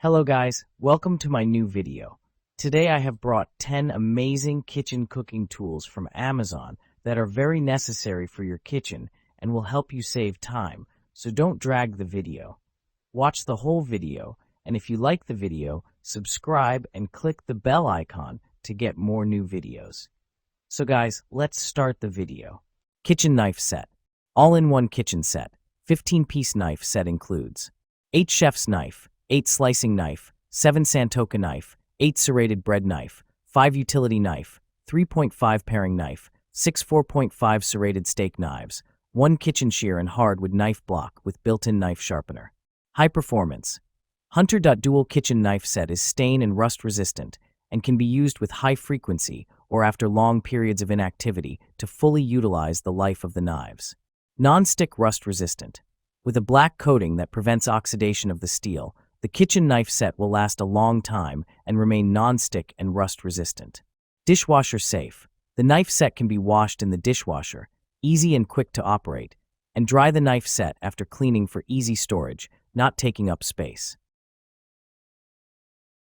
Hello guys, welcome to my new video. Today I have brought 10 amazing kitchen cooking tools from Amazon that are very necessary for your kitchen and will help you save time, so don't drag the video. Watch the whole video, and if you like the video, subscribe and click the bell icon to get more new videos. So guys, let's start the video. Kitchen knife set. All-in-one kitchen set. 15-piece knife set includes 8 chef's knife, 8 slicing knife, 7 Santoka knife, 8 serrated bread knife, 5 utility knife, 3.5 paring knife, 6 4.5 serrated steak knives, 1 kitchen shear and hardwood knife block with built-in knife sharpener. High performance. Hunter Dual Kitchen Knife Set is stain and rust resistant and can be used with high frequency or after long periods of inactivity to fully utilize the life of the knives. Non-stick rust resistant. With a black coating that prevents oxidation of the steel, the kitchen knife set will last a long time and remain non-stick and rust resistant. Dishwasher safe. The knife set can be washed in the dishwasher, easy and quick to operate, and dry the knife set after cleaning for easy storage, not taking up space.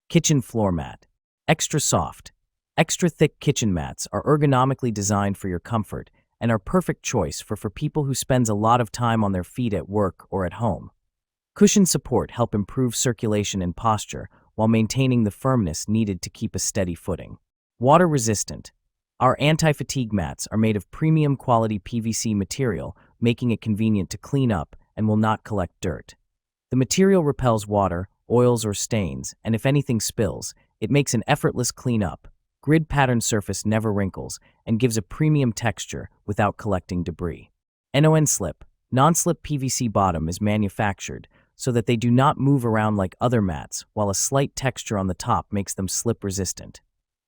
Kitchen floor mat. Extra soft. Extra thick kitchen mats are ergonomically designed for your comfort and are perfect choice for people who spends a lot of time on their feet at work or at home. Cushion support help improve circulation and posture while maintaining the firmness needed to keep a steady footing. Water resistant. Our anti-fatigue mats are made of premium quality PVC material, making it convenient to clean up and will not collect dirt. The material repels water, oils, or stains, and if anything spills, it makes an effortless cleanup. Grid pattern surface never wrinkles and gives a premium texture without collecting debris. Non-slip. Non-slip PVC bottom is manufactured so that they do not move around like other mats, while a slight texture on the top makes them slip resistant.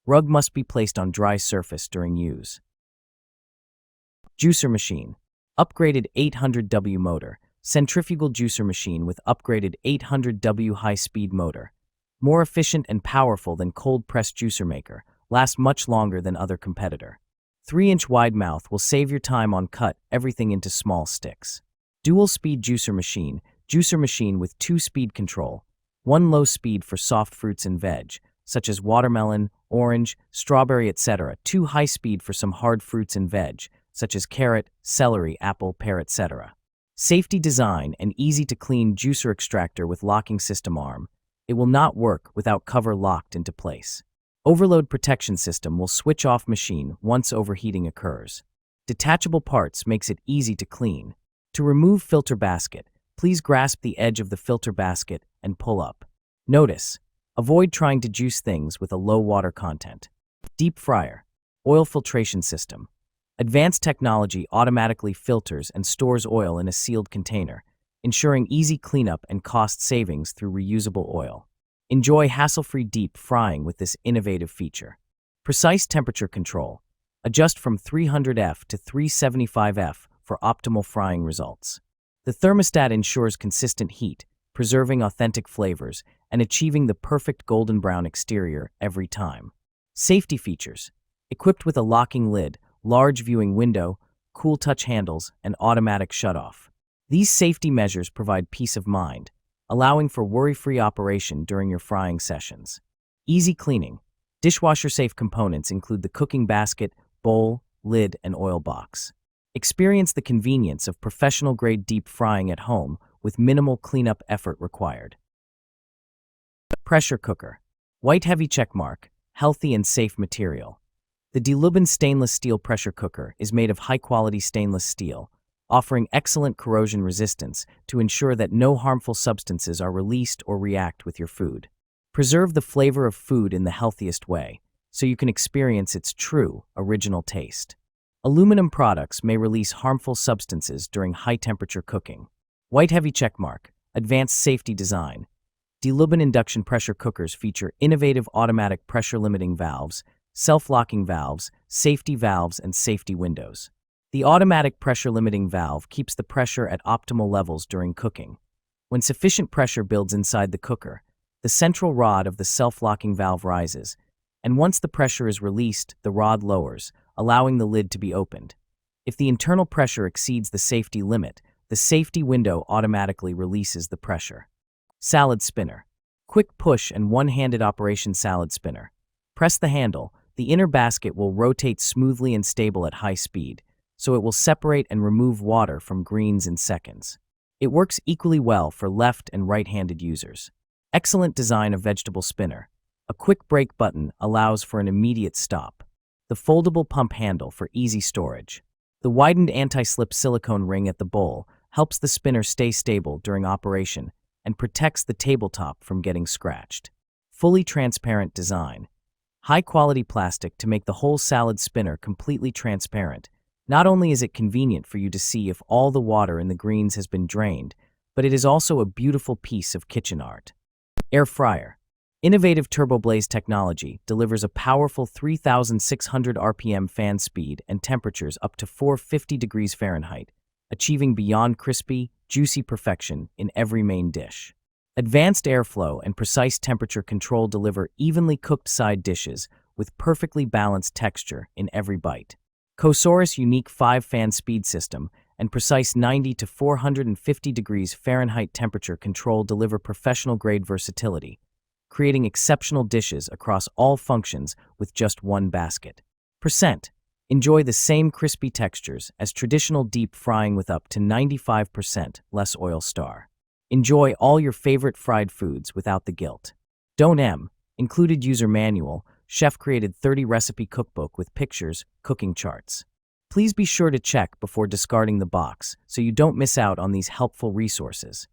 Rug must be placed on dry surface during use. Juicer machine. Upgraded 800W motor. Centrifugal juicer machine with upgraded 800W high-speed motor. More efficient and powerful than cold-press juicer maker. Lasts much longer than other competitor. 3-inch wide mouth will save your time on cut everything into small sticks. Dual-speed juicer machine. Juicer machine with 2 speed control. 1 low speed for soft fruits and veg, such as watermelon, orange, strawberry, etc. 2 high speed for some hard fruits and veg, such as carrot, celery, apple, pear, etc. Safety design and easy to clean juicer extractor with locking system arm. It will not work without cover locked into place. Overload protection system will switch off machine once overheating occurs. Detachable parts makes it easy to clean. To remove filter basket, please grasp the edge of the filter basket and pull up. Notice, avoid trying to juice things with a low water content. Deep fryer. Oil filtration system. Advanced technology automatically filters and stores oil in a sealed container, ensuring easy cleanup and cost savings through reusable oil. Enjoy hassle-free deep frying with this innovative feature. Precise temperature control. Adjust from 300F to 375F for optimal frying results. The thermostat ensures consistent heat, preserving authentic flavors and achieving the perfect golden brown exterior every time. Safety features. Equipped with a locking lid, large viewing window, cool touch handles, and automatic shutoff. These safety measures provide peace of mind, allowing for worry-free operation during your frying sessions. Easy cleaning. Dishwasher-safe components include the cooking basket, bowl, lid, and oil box. Experience the convenience of professional-grade deep frying at home with minimal cleanup effort required. Pressure cooker. White heavy checkmark, healthy and safe material. The DeLubin stainless steel pressure cooker is made of high-quality stainless steel, offering excellent corrosion resistance to ensure that no harmful substances are released or react with your food. Preserve the flavor of food in the healthiest way, so you can experience its true, original taste. Aluminum products may release harmful substances during high-temperature cooking. White heavy checkmark, advanced safety design. DeLubin induction pressure cookers feature innovative automatic pressure-limiting valves, self-locking valves, safety valves, and safety windows. The automatic pressure-limiting valve keeps the pressure at optimal levels during cooking. When sufficient pressure builds inside the cooker, the central rod of the self-locking valve rises, and once the pressure is released, the rod lowers, allowing the lid to be opened. If the internal pressure exceeds the safety limit, the safety window automatically releases the pressure. Salad spinner. Quick push and one-handed operation salad spinner. Press the handle. The inner basket will rotate smoothly and stable at high speed, so it will separate and remove water from greens in seconds. It works equally well for left and right-handed users. Excellent design of vegetable spinner. A quick brake button allows for an immediate stop. The foldable pump handle for easy storage. The widened anti-slip silicone ring at the bowl helps the spinner stay stable during operation and protects the tabletop from getting scratched. Fully transparent design. High-quality plastic to make the whole salad spinner completely transparent. Not only is it convenient for you to see if all the water in the greens has been drained, but it is also a beautiful piece of kitchen art. Air fryer. Innovative TurboBlaze technology delivers a powerful 3,600 RPM fan speed and temperatures up to 450 degrees Fahrenheit, achieving beyond crispy, juicy perfection in every main dish. Advanced airflow and precise temperature control deliver evenly cooked side dishes with perfectly balanced texture in every bite. Kosaurus' unique 5-fan speed system and precise 90 to 450 degrees Fahrenheit temperature control deliver professional-grade versatility, creating exceptional dishes across all functions with just one basket. Percent. Enjoy the same crispy textures as traditional deep frying with up to 95% less oil star. Enjoy all your favorite fried foods without the guilt. Don't included user manual, chef-created 30-recipe cookbook with pictures, cooking charts. Please be sure to check before discarding the box so you don't miss out on these helpful resources.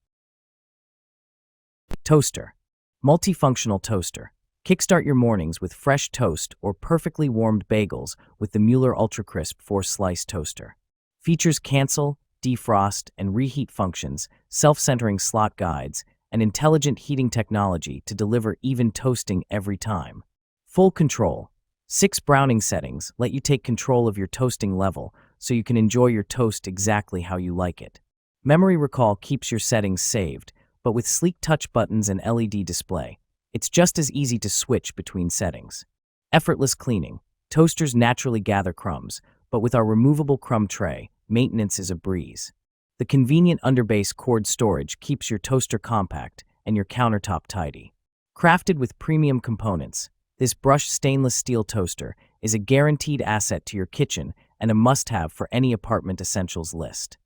Toaster. Multifunctional toaster. Kickstart your mornings with fresh toast or perfectly warmed bagels with the Mueller Ultra Crisp 4-slice toaster. Features cancel, defrost, and reheat functions, self-centering slot guides, and intelligent heating technology to deliver even toasting every time. Full control. 6 browning settings let you take control of your toasting level so you can enjoy your toast exactly how you like it. Memory recall keeps your settings saved, but with sleek touch buttons and LED display, it's just as easy to switch between settings. Effortless cleaning. Toasters naturally gather crumbs, but with our removable crumb tray, maintenance is a breeze. The convenient underbase cord storage keeps your toaster compact and your countertop tidy. Crafted with premium components, this brushed stainless steel toaster is a guaranteed asset to your kitchen and a must-have for any apartment essentials list.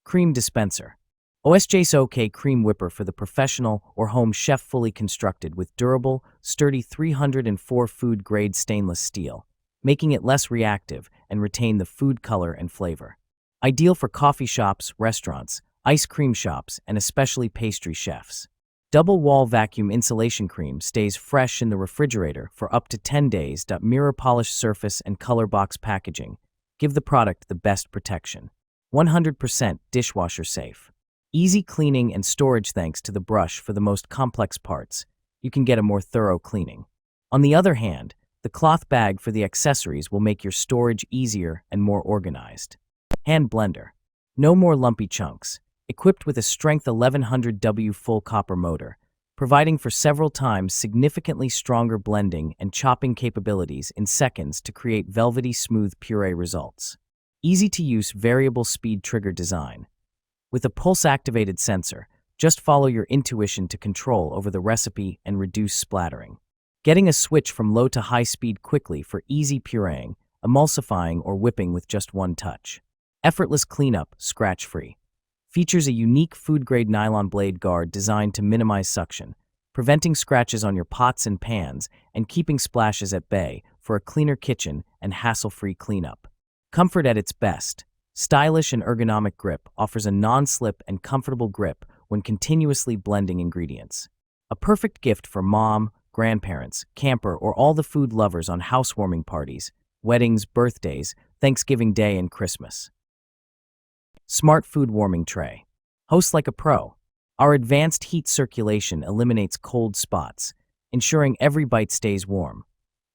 Cream dispenser. OSJ's cream whipper for the professional or home chef, fully constructed with durable, sturdy 304 food-grade stainless steel, making it less reactive and retain the food color and flavor. Ideal for coffee shops, restaurants, ice cream shops, and especially pastry chefs. Double wall vacuum insulation cream stays fresh in the refrigerator for up to 10 days. Mirror polished surface and color box packaging give the product the best protection. 100% dishwasher safe. Easy cleaning and storage thanks to the brush for the most complex parts. You can get a more thorough cleaning. On the other hand, the cloth bag for the accessories will make your storage easier and more organized. Hand blender. No more lumpy chunks. Equipped with a strength 1100W full copper motor, providing for several times significantly stronger blending and chopping capabilities in seconds to create velvety smooth puree results. Easy-to-use variable speed trigger design. With a pulse-activated sensor, just follow your intuition to control over the recipe and reduce splattering. Getting a switch from low to high speed quickly for easy pureeing, emulsifying, or whipping with just one touch. Effortless cleanup, scratch-free. Features a unique food-grade nylon blade guard designed to minimize suction, preventing scratches on your pots and pans and keeping splashes at bay for a cleaner kitchen and hassle-free cleanup. Comfort at its best. Stylish and ergonomic grip offers a non-slip and comfortable grip when continuously blending ingredients. A perfect gift for mom, grandparents, camper, or all the food lovers on housewarming parties, weddings, birthdays, Thanksgiving Day, and Christmas. Smart food warming tray. Host like a pro. Our advanced heat circulation eliminates cold spots, ensuring every bite stays warm,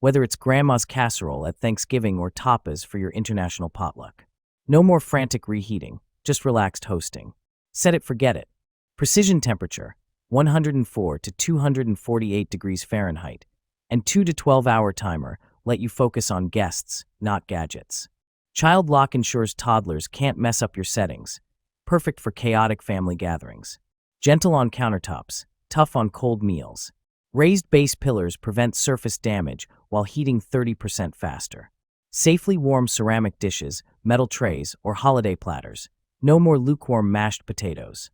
whether it's grandma's casserole at Thanksgiving or tapas for your international potluck. No more frantic reheating, just relaxed hosting. Set it, forget it. Precision temperature, 104 to 248 degrees Fahrenheit, and 2 to 12-hour timer let you focus on guests, not gadgets. Child lock ensures toddlers can't mess up your settings, perfect for chaotic family gatherings. Gentle on countertops, tough on cold meals. Raised base pillars prevent surface damage while heating 30% faster. Safely warm ceramic dishes, metal trays, or holiday platters. No more lukewarm mashed potatoes.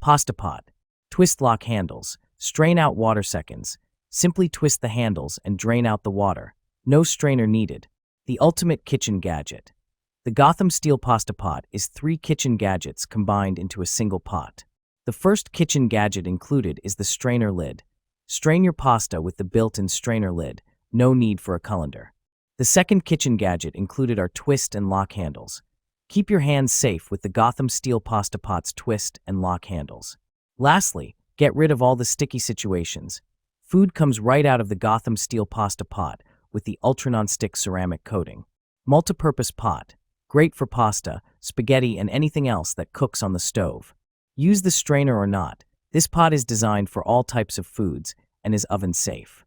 Pasta pot. Twist lock handles. Strain out water seconds. Simply twist the handles and drain out the water. No strainer needed. The ultimate kitchen gadget. The Gotham Steel Pasta Pot is 3 kitchen gadgets combined into a single pot. The first kitchen gadget included is the strainer lid. Strain your pasta with the built-in strainer lid. No need for a colander. The second kitchen gadget included our twist and lock handles. Keep your hands safe with the Gotham Steel Pasta Pot's twist and lock handles. Lastly, get rid of all the sticky situations. Food comes right out of the Gotham Steel Pasta Pot with the ultra non-stick ceramic coating. Multi-purpose pot. Great for pasta, spaghetti, and anything else that cooks on the stove. Use the strainer or not, this pot is designed for all types of foods and is oven safe.